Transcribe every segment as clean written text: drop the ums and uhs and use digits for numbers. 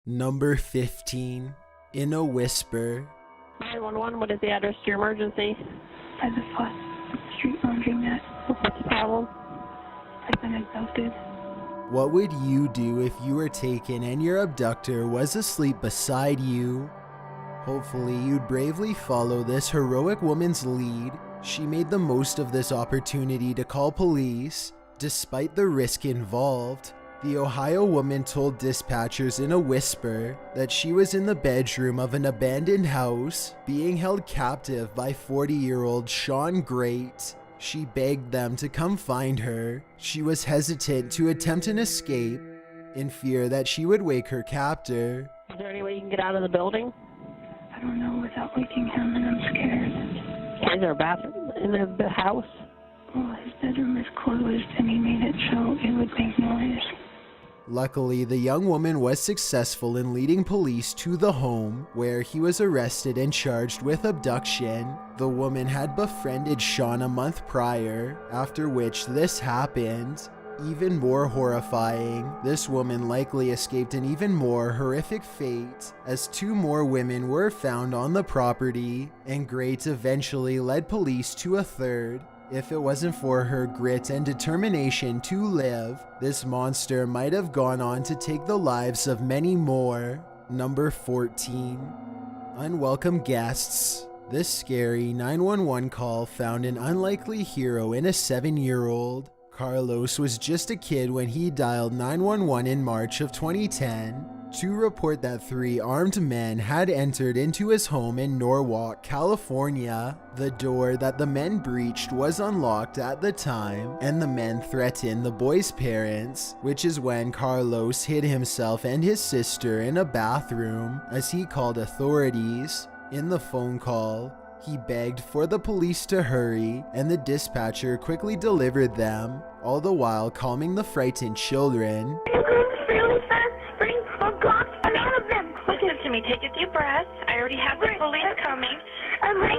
Number 15. In a Whisper. 911, what is the address to your emergency? By the Foss Street laundromat. What's the problem? I've been abducted. What would you do if you were taken and your abductor was asleep beside you? Hopefully you'd bravely follow this heroic woman's lead. She made the most of this opportunity to call police. Despite the risk involved, the Ohio woman told dispatchers in a whisper that she was in the bedroom of an abandoned house, being held captive by 40-year-old Sean Great. She begged them to come find her. She was hesitant to attempt an escape, in fear that she would wake her captor. Is there any way you can get out of the building? I don't know without waking him, and I'm scared. Is there a bathroom in the house? Well, his bedroom is closed, and he made it so it would make noise. Luckily, the young woman was successful in leading police to the home, where he was arrested and charged with abduction. The woman had befriended Sean a month prior, after which this happened. Even more horrifying, this woman likely escaped an even more horrific fate, as 2 more women were found on the property, and Great eventually led police to a 3rd. If it wasn't for her grit and determination to live, this monster might have gone on to take the lives of many more. Number 14. Unwelcome guests. This scary 911 call found an unlikely hero in a 7-year-old. Carlos was just a kid when he dialed 911 in March of 2010 to report that 3 armed men had entered into his home in Norwalk, California. The door that the men breached was unlocked at the time, and the men threatened the boy's parents, which is when Carlos hid himself and his sister in a bathroom as he called authorities. In the phone call, he begged for the police to hurry, and the dispatcher quickly delivered them, all the while calming the frightened children. Really fast, spring, God, a lot of them. Listen to me, take a deep breath. I already have the police coming. I'm ready.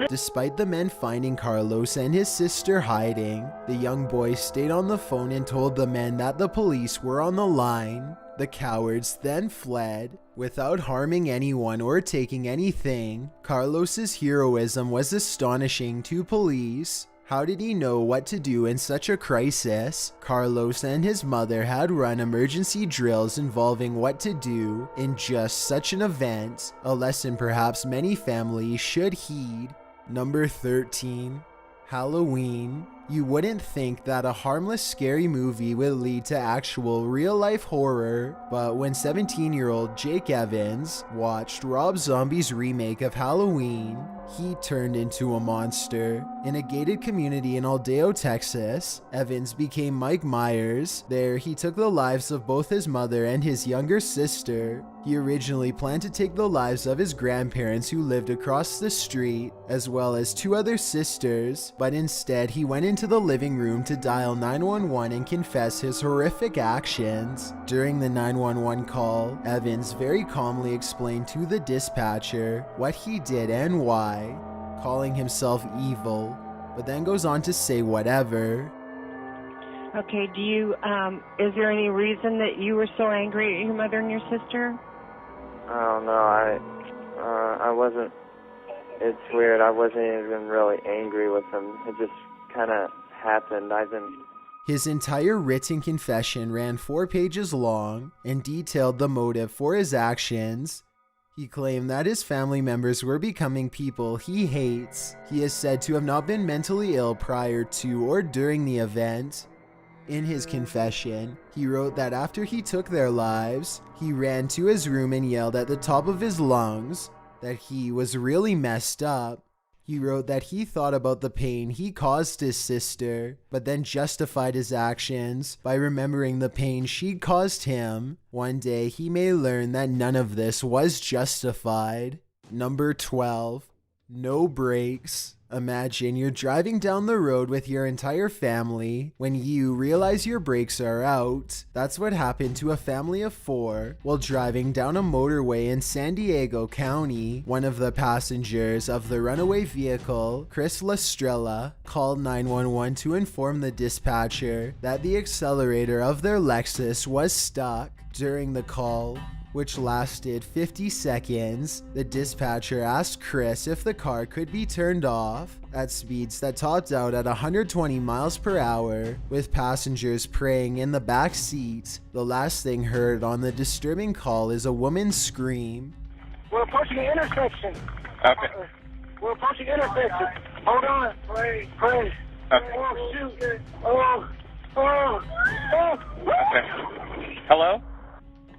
Despite the men finding Carlos and his sister hiding, the young boy stayed on the phone and told the men that the police were on the line. The cowards then fled, without harming anyone or taking anything. Carlos's heroism was astonishing to police. How did he know what to do in such a crisis? Carlos and his mother had run emergency drills involving what to do in just such an event, a lesson perhaps many families should heed. Number 13. Halloween. You wouldn't think that a harmless scary movie would lead to actual real-life horror, but when 17-year-old Jake Evans watched Rob Zombie's remake of Halloween, he turned into a monster. In a gated community in Aldeo, Texas, Evans became Mike Myers. There, he took the lives of both his mother and his younger sister. He originally planned to take the lives of his grandparents who lived across the street, as well as 2 other sisters, but instead he went into the living room to dial 911 and confess his horrific actions. During the 911 call, Evans very calmly explained to the dispatcher what he did and why, calling himself evil, but then goes on to say whatever. Okay, is there any reason that you were so angry at your mother and your sister? I don't know, I wasn't, it's weird, I wasn't even really angry with them, it just kind of happened. His entire written confession ran 4 pages long and detailed the motive for his actions. He claimed that his family members were becoming people he hates. He is said to have not been mentally ill prior to or during the event. In his confession, he wrote that after he took their lives, he ran to his room and yelled at the top of his lungs that he was really messed up. He wrote that he thought about the pain he caused his sister, but then justified his actions by remembering the pain she'd caused him. One day he may learn that none of this was justified. Number 12. No brakes. Imagine you're driving down the road with your entire family when you realize your brakes are out. That's what happened to a family of 4 while driving down a motorway in San Diego County. One of the passengers of the runaway vehicle, Chris Lestrella, called 911 to inform the dispatcher that the accelerator of their Lexus was stuck. During the call, which lasted 50 seconds, the dispatcher asked Chris if the car could be turned off at speeds that topped out at 120 miles per hour, with passengers praying in the back seat. The last thing heard on the disturbing call is a woman's scream. We're approaching the intersection. Okay. We're approaching the intersection. Hold on. Pray. Okay. Oh, shoot. Oh. Okay. Hello?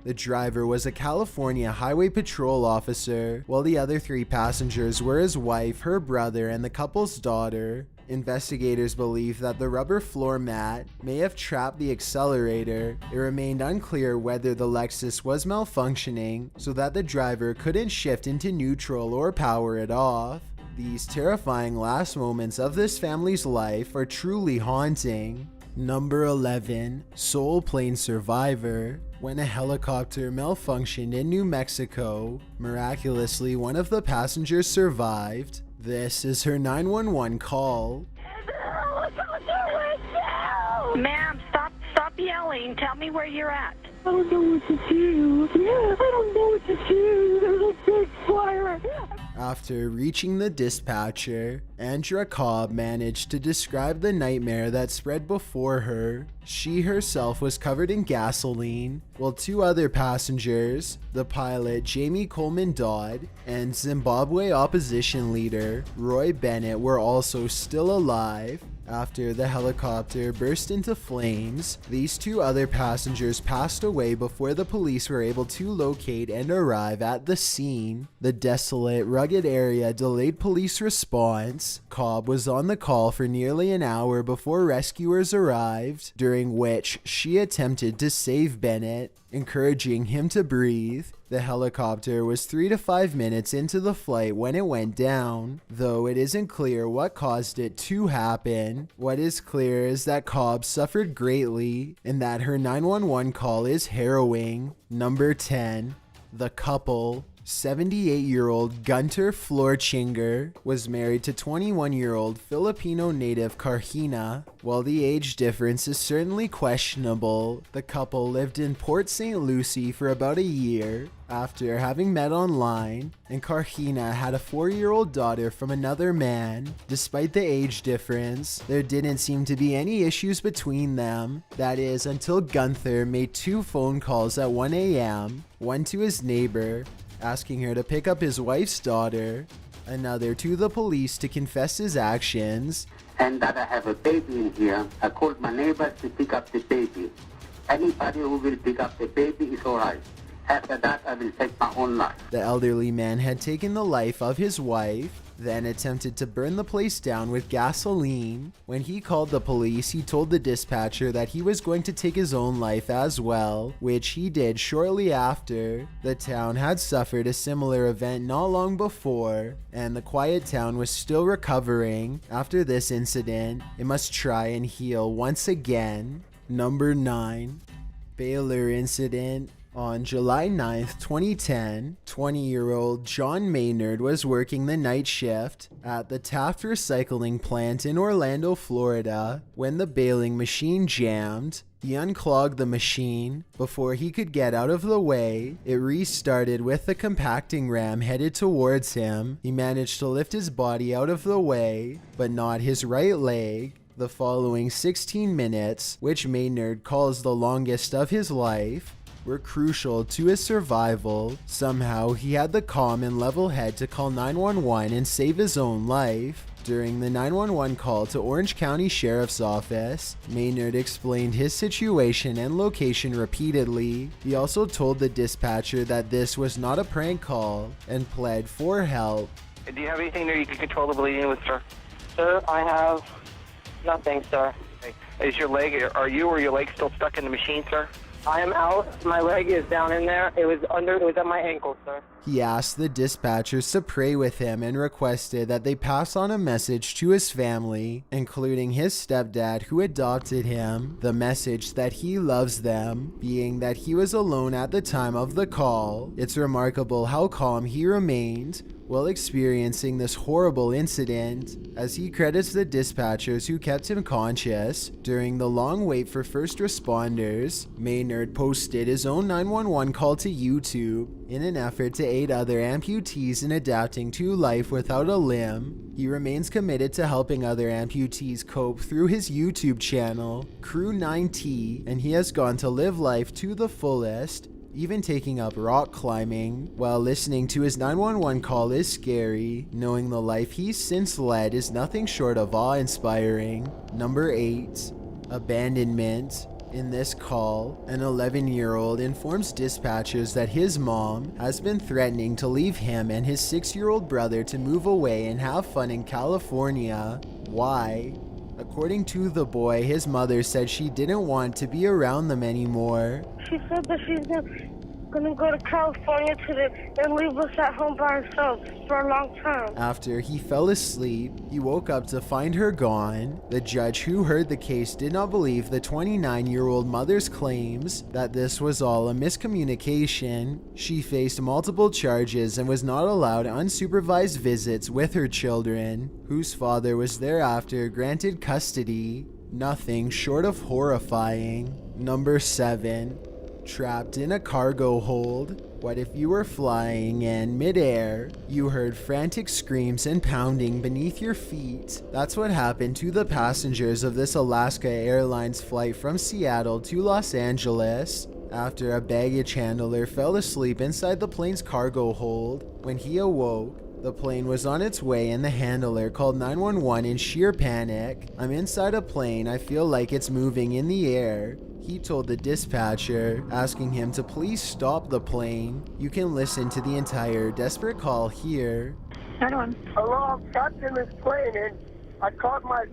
The driver was a California Highway Patrol officer, while the other 3 passengers were his wife, her brother, and the couple's daughter. Investigators believe that the rubber floor mat may have trapped the accelerator. It remained unclear whether the Lexus was malfunctioning so that the driver couldn't shift into neutral or power it off. These terrifying last moments of this family's life are truly haunting. Number 11, Soul Plane Survivor. When a helicopter malfunctioned in New Mexico, miraculously one of the passengers survived. This is her 911 call. Ma'am, stop yelling. Tell me where you're at. I don't know what to do. I don't know what to do. There's a big fire. After reaching the dispatcher, Andrea Cobb managed to describe the nightmare that spread before her. She herself was covered in gasoline, while 2 other passengers, the pilot Jamie Coleman Dodd and Zimbabwe opposition leader Roy Bennett, were also still alive. After the helicopter burst into flames, these 2 other passengers passed away before the police were able to locate and arrive at the scene. The desolate, rugged area delayed police response. Cobb was on the call for nearly an hour before rescuers arrived, during which she attempted to save Bennett, encouraging him to breathe. The helicopter was 3 to 5 minutes into the flight when it went down, though it isn't clear what caused it to happen. What is clear is that Cobb suffered greatly and that her 911 call is harrowing. Number 10, The Couple. 78-year-old Gunter Florchinger was married to 21-year-old Filipino native Carhina. While the age difference is certainly questionable, the couple lived in Port St. Lucie for about a year after having met online, and Carhina had a 4-year-old daughter from another man. Despite the age difference, there didn't seem to be any issues between them. That is, until Gunther made 2 phone calls at 1 a.m., one to his neighbor, asking her to pick up his wife's daughter, another to the police to confess his actions. And that I have a baby in here. I called my neighbor to pick up the baby. Anybody who will pick up the baby is alright. After that, I will take my own life. The elderly man had taken the life of his wife, then attempted to burn the place down with gasoline. When he called the police, he told the dispatcher that he was going to take his own life as well, which he did shortly after. The town had suffered a similar event not long before, and the quiet town was still recovering. After this incident, it must try and heal once again. Number 9, Baylor Incident. On July 9th, 2010, 20-year-old John Maynard was working the night shift at the Taft Recycling Plant in Orlando, Florida, when the baling machine jammed. He unclogged the machine. Before he could get out of the way, it restarted with the compacting ram headed towards him. He managed to lift his body out of the way, but not his right leg. The following 16 minutes, which Maynard calls the longest of his life, were crucial to his survival. Somehow, he had the calm and level head to call 911 and save his own life. During the 911 call to Orange County Sheriff's Office, Maynard explained his situation and location repeatedly. He also told the dispatcher that this was not a prank call and pled for help. Do you have anything there you can control the bleeding with, sir? Sir, I have nothing, sir. Is your leg, are you or your leg still stuck in the machine, sir? I am out. My leg is down in there. It was at my ankle, sir. He asked the dispatchers to pray with him and requested that they pass on a message to his family, including his stepdad who adopted him, the message that he loves them, being that he was alone at the time of the call. It's remarkable how calm he remained while experiencing this horrible incident, as he credits the dispatchers who kept him conscious during the long wait for first responders. Maynard posted his own 911 call to YouTube in an effort to aid other amputees in adapting to life without a limb. He remains committed to helping other amputees cope through his YouTube channel, Crew9T, and he has gone to live life to the fullest, even taking up rock climbing. While listening to his 911 call is scary, knowing the life he's since led is nothing short of awe-inspiring. Number 8. Abandonment. In this call, an 11-year-old informs dispatchers that his mom has been threatening to leave him and his 6-year-old brother to move away and have fun in California. Why? According to the boy, his mother said she didn't want to be around them anymore. She said that she's gonna go to California and leave us at home by ourselves for a long time. After he fell asleep, he woke up to find her gone. The judge who heard the case did not believe the 29-year-old mother's claims that this was all a miscommunication. She faced multiple charges and was not allowed unsupervised visits with her children, whose father was thereafter granted custody. Nothing short of horrifying. Number 7. Trapped in a cargo hold. What if you were flying and mid-air, you heard frantic screams and pounding beneath your feet? That's what happened to the passengers of this Alaska Airlines flight from Seattle to Los Angeles, after a baggage handler fell asleep inside the plane's cargo hold. When he awoke, the plane was on its way and the handler called 911 in sheer panic. "I'm inside a plane, I feel like it's moving in the air," he told the dispatcher, asking him to please stop the plane. You can listen to the entire desperate call here. Hello, I'm trapped in this plane and I called my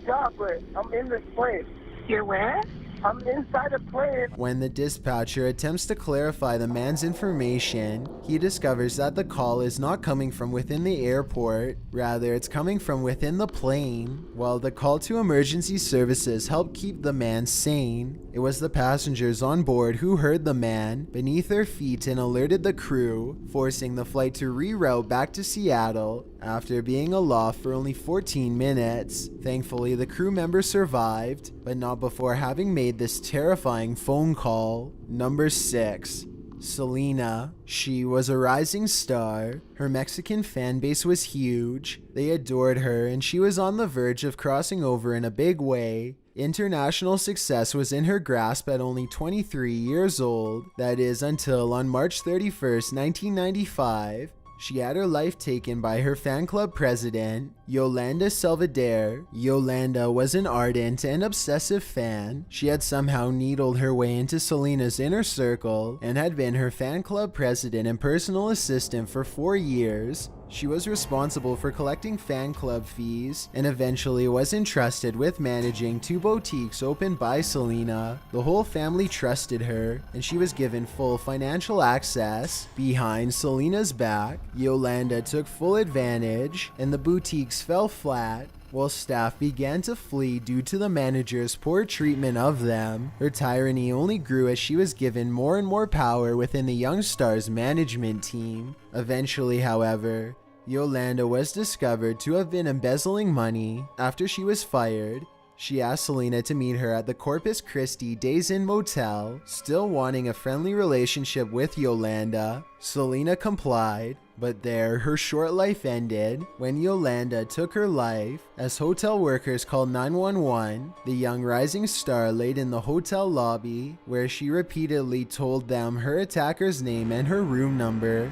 job, but I'm in this plane. you're where? I'm inside a plane. When the dispatcher attempts to clarify the man's information, he discovers that the call is not coming from within the airport, rather it's coming from within the plane. While the call to emergency services helped keep the man sane, it was the passengers on board who heard the man beneath their feet and alerted the crew, forcing the flight to reroute back to Seattle after being aloft for only 14 minutes. Thankfully, the crew member survived, but not before having made this terrifying phone call. Number 6. Selena. She was a rising star. Her Mexican fan base was huge. They adored her and she was on the verge of crossing over in a big way. International success was in her grasp at only 23 years old. That is until on March 31st, 1995, she had her life taken by her fan club president, Yolanda Salvador. Yolanda was an ardent and obsessive fan. She had somehow needled her way into Selena's inner circle and had been her fan club president and personal assistant for 4 years. She was responsible for collecting fan club fees and eventually was entrusted with managing 2 boutiques opened by Selena. The whole family trusted her and she was given full financial access. Behind Selena's back, Yolanda took full advantage and the boutiques fell flat, while staff began to flee due to the manager's poor treatment of them. Her tyranny only grew as she was given more and more power within the young star's management team. Eventually, however, Yolanda was discovered to have been embezzling money. After she was fired, she asked Selena to meet her at the Corpus Christi Days Inn Motel, still wanting a friendly relationship with Yolanda. Selena complied, but there her short life ended when Yolanda took her life. As hotel workers called 911, the young rising star laid in the hotel lobby, where she repeatedly told them her attacker's name and her room number.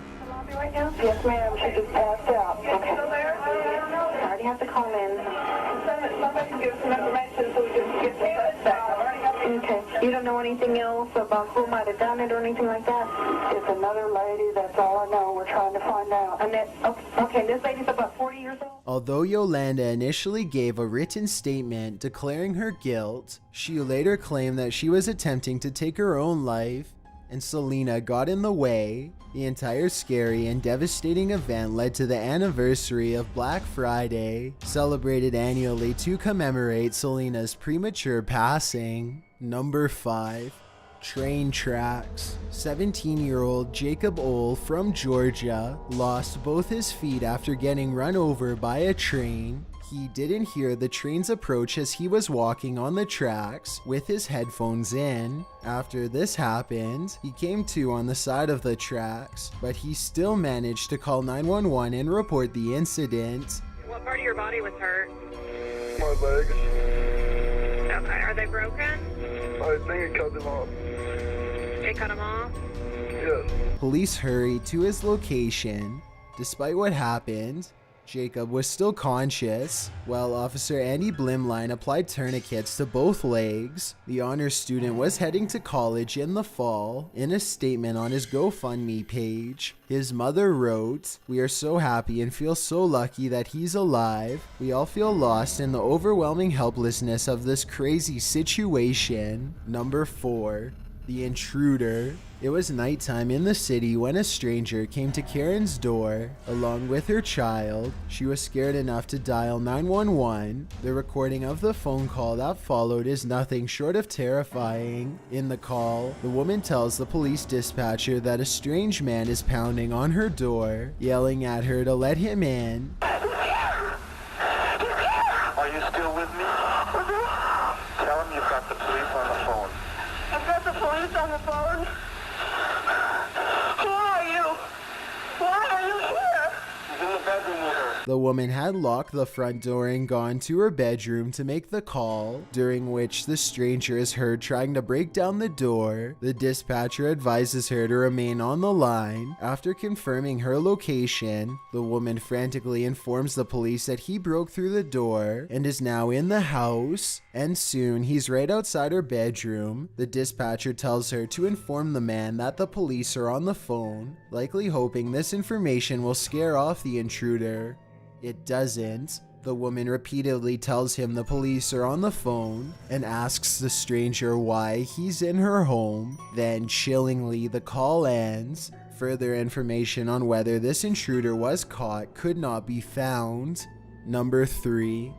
Right now? Yes, ma'am. She just passed out. Okay. I already have to call in. Somebody can give some information so we can get the suspect. Okay. You don't know anything else about who might have done it or anything like that? It's another lady. That's all I know. We're trying to find out. Okay. This lady's about 40 years old. Although Yolanda initially gave a written statement declaring her guilt, she later claimed that she was attempting to take her own life, and Selena got in the way. The entire scary and devastating event led to the anniversary of Black Friday, celebrated annually to commemorate Selena's premature passing. Number 5. Train tracks. 17-year-old Jacob Ohl from Georgia lost both his feet after getting run over by a train. He didn't hear the train's approach as he was walking on the tracks with his headphones in. After this happened, he came to on the side of the tracks, but he still managed to call 911 and report the incident. What part of your body was hurt? My legs. Okay, are they broken? I think it cut them off. It cut them off? Yes. Police hurried to his location. Despite what happened, Jacob was still conscious, while Officer Andy Blimline applied tourniquets to both legs. The honors student was heading to college in the fall. In a statement on his GoFundMe page, his mother wrote, "We are so happy and feel so lucky that he's alive. We all feel lost in the overwhelming helplessness of this crazy situation." Number 4. The intruder. It was nighttime in the city when a stranger came to Karen's door, along with her child. She was scared enough to dial 911. The recording of the phone call that followed is nothing short of terrifying. In the call, the woman tells the police dispatcher that a strange man is pounding on her door, yelling at her to let him in. Are you still with me? Tell him you've got the police on the phone. I've got the police on the phone. Who are you? Why are you here? He's in the bedroom with her. The woman had locked the front door and gone to her bedroom to make the call, during which the stranger is heard trying to break down the door. The dispatcher advises her to remain on the line. After confirming her location, the woman frantically informs the police that he broke through the door and is now in the house, and soon he's right outside her bedroom. The dispatcher tells her to inform the man that the police are on the phone, likely hoping this information will scare off the intruder. It doesn't. The woman repeatedly tells him the police are on the phone and asks the stranger why he's in her home. Then, chillingly, the call ends. Further information on whether this intruder was caught could not be found. Number 3.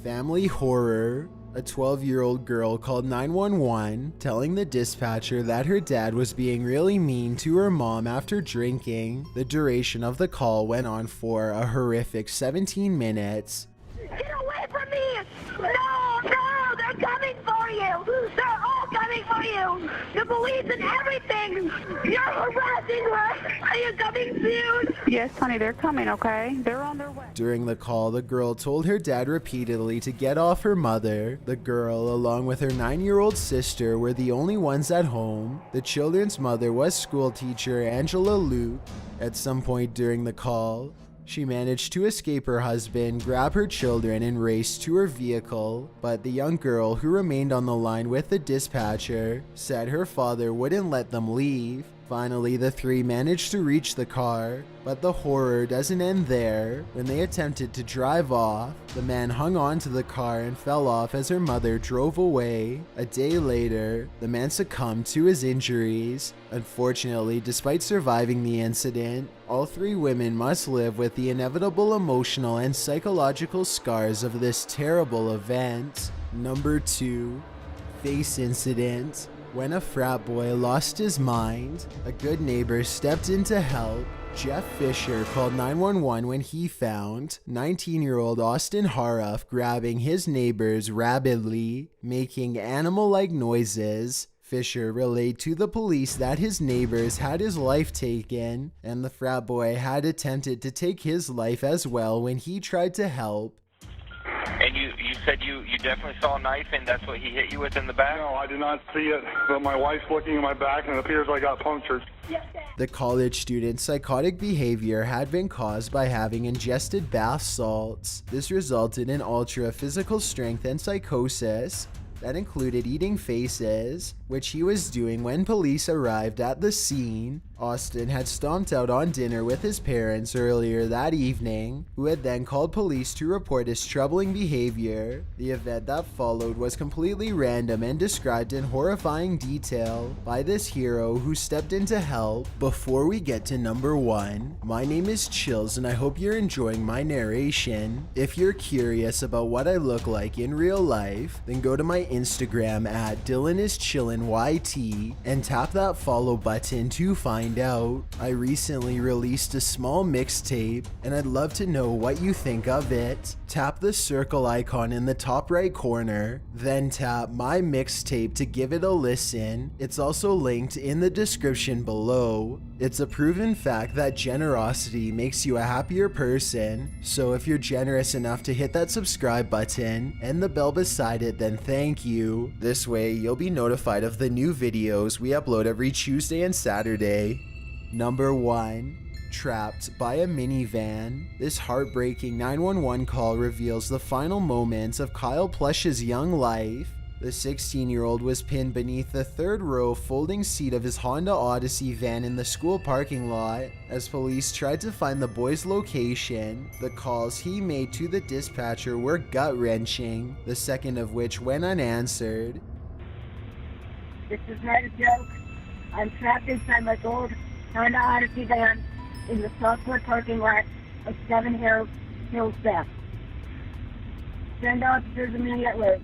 Family horror. A 12-year-old girl called 911, telling the dispatcher that her dad was being really mean to her mom after drinking. The duration of the call went on for a horrific 17 minutes. Get away from me! No, they're coming for you! They're all coming for you! The police and everything! You're harassing her! Are you coming soon? Yes, honey, they're coming, okay? They're on their way. During the call, the girl told her dad repeatedly to get off her mother. The girl, along with her 9-year-old sister, were the only ones at home. The children's mother was school teacher Angela Luke. At some point during the call, she managed to escape her husband, grab her children, and race to her vehicle, but the young girl who remained on the line with the dispatcher said her father wouldn't let them leave. Finally, the three managed to reach the car, but the horror doesn't end there. When they attempted to drive off, the man hung on to the car and fell off as her mother drove away. A day later, the man succumbed to his injuries. Unfortunately, despite surviving the incident, all three women must live with the inevitable emotional and psychological scars of this terrible event. Number 2. Face incident. When a frat boy lost his mind, a good neighbor stepped in to help. Jeff Fisher called 911 when he found 19-year-old Austin Haruff grabbing his neighbors rabidly, making animal-like noises. Fisher relayed to the police that his neighbors had his life taken, and the frat boy had attempted to take his life as well when he tried to help. And you said you definitely saw a knife, and that's what he hit you with in the back? No, I did not see it, but my wife's looking at my back, and it appears I got punctured. The college student's psychotic behavior had been caused by having ingested bath salts. This resulted in ultra physical strength and psychosis that included eating faces, which he was doing when police arrived at the scene. Austin had stomped out on dinner with his parents earlier that evening, who had then called police to report his troubling behavior. The event that followed was completely random and described in horrifying detail by this hero who stepped in to help. Before we get to number 1, my name is Chills and I hope you're enjoying my narration. If you're curious about what I look like in real life, then go to my Instagram at DylanIsChillinYT and tap that follow button to find out. I recently released a small mixtape and I'd love to know what you think of it. Tap the circle icon in the top right corner, then tap my mixtape to give it a listen. It's also linked in the description below. It's a proven fact that generosity makes you a happier person, so if you're generous enough to hit that subscribe button and the bell beside it, then thank you. This way you'll be notified of the new videos we upload every Tuesday and Saturday. Number 1. Trapped by a minivan. This heartbreaking 911 call reveals the final moments of Kyle Plush's young life. The 16-year-old was pinned beneath the third row folding seat of his Honda Odyssey van in the school parking lot. As police tried to find the boy's location, the calls he made to the dispatcher were gut-wrenching, the second of which went unanswered. This is not a joke. I'm trapped inside my gold Honda Odyssey van in the Southwood parking lot of 7 Hills West. Send officers immediately.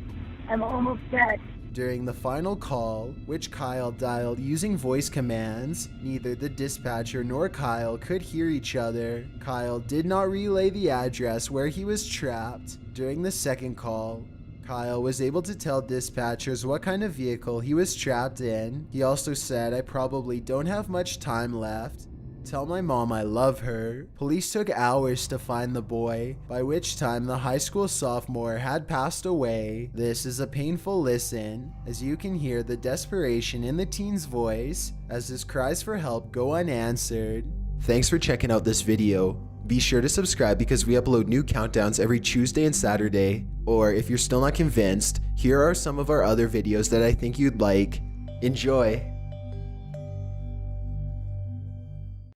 I'm almost dead. During the final call, which Kyle dialed using voice commands, neither the dispatcher nor Kyle could hear each other. Kyle did not relay the address where he was trapped. During the second call, Kyle was able to tell dispatchers what kind of vehicle he was trapped in. He also said, "I probably don't have much time left. Tell my mom I love her." Police took hours to find the boy, by which time the high school sophomore had passed away. This is a painful listen, as you can hear the desperation in the teen's voice as his cries for help go unanswered. Thanks for checking out this video. Be sure to subscribe because we upload new countdowns every Tuesday and Saturday. Or if you're still not convinced, here are some of our other videos that I think you'd like. Enjoy!